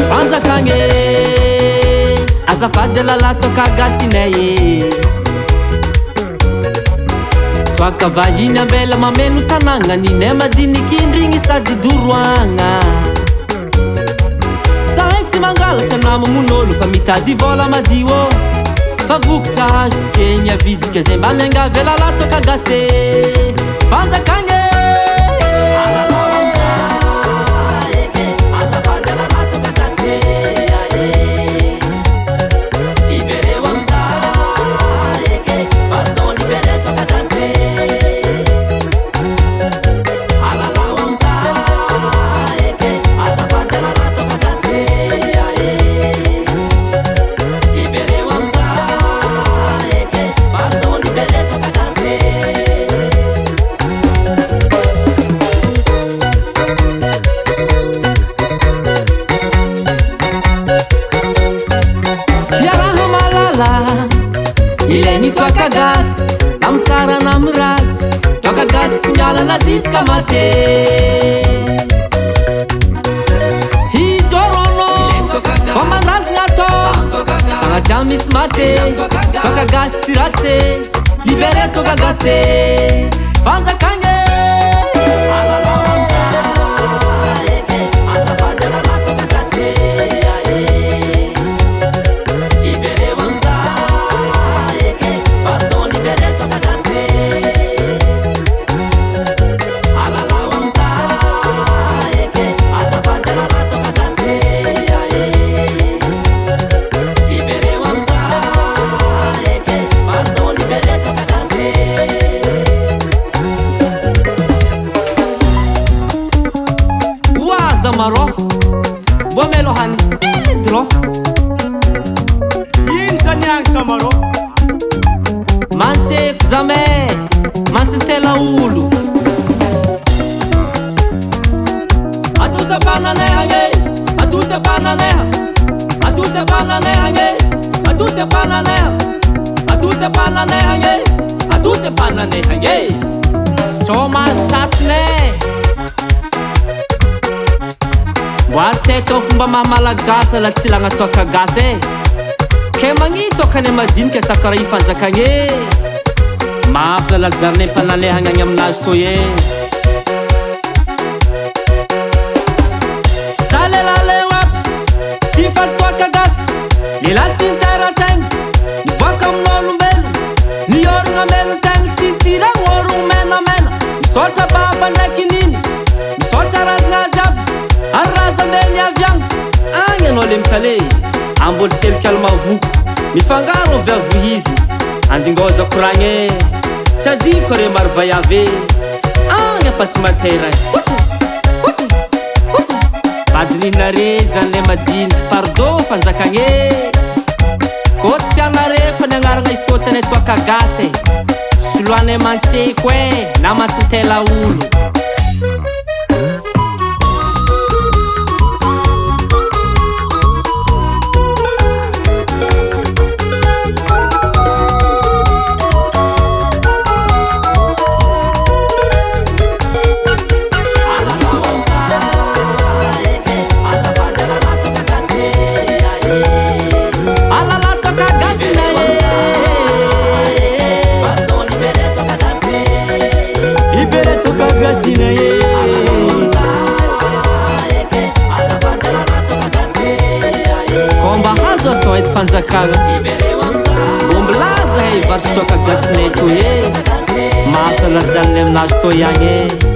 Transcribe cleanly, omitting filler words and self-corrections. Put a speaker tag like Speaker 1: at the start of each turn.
Speaker 1: fanjakagny azafady lala toka gasinay toaka vahiny ambela mameno tanagna ninay madinikindrigny sady doroagna zahay tsy mangalatra namamon'olo fa mitady vola madio fa vokatra atrikegny avidika zay mba miangavy lala toka gasy fanjakagny ilainy toaka gasy namsara namiratsy toaka gasy tsy mialana ziska mate hijorono fa mandazigna atô sagnatria misy mate toaka gasy tsy ratsy libere toaka gasy fanjakagny Zamaro, boa melohani, dro.
Speaker 2: Insaniang Zamaro.
Speaker 1: Manse kuzame, manse tela ulu. Atusa banane hange, atusa banane, atusa banane hange, atusa banane, atusa banane hange, atusa banane hange. Thomas Chatsne. Boatsy atao fomba mahamalagasy la tsy lagna toaka gasy ke magnito akany madinika takara ifanjakagny mafy zalajariny mpanalehagny agny aminazy toy zalelaleo aby tsy fatoaka gasy lela tsy niterategna niboaka amin'olombelo niorogna melotegna tsy tiragna orogno menamena misaotra baba ndraiky niny misaotra razagna jiaby arazambeny aviagna agny anao le mitale amboly tselika almavoko mifangaro viavo izy andingoza koragny tsy adiko re maro vayave agny apasy matera badinina zany le madiniky pardon fanjakagny ko tsy tianareko ny agnaragna izy totany toaka gasy soloane mantseko na matsintela olo fanjakagna bombilaza varotra toaka gasinay toy mafy lazaniny aminazy toy agny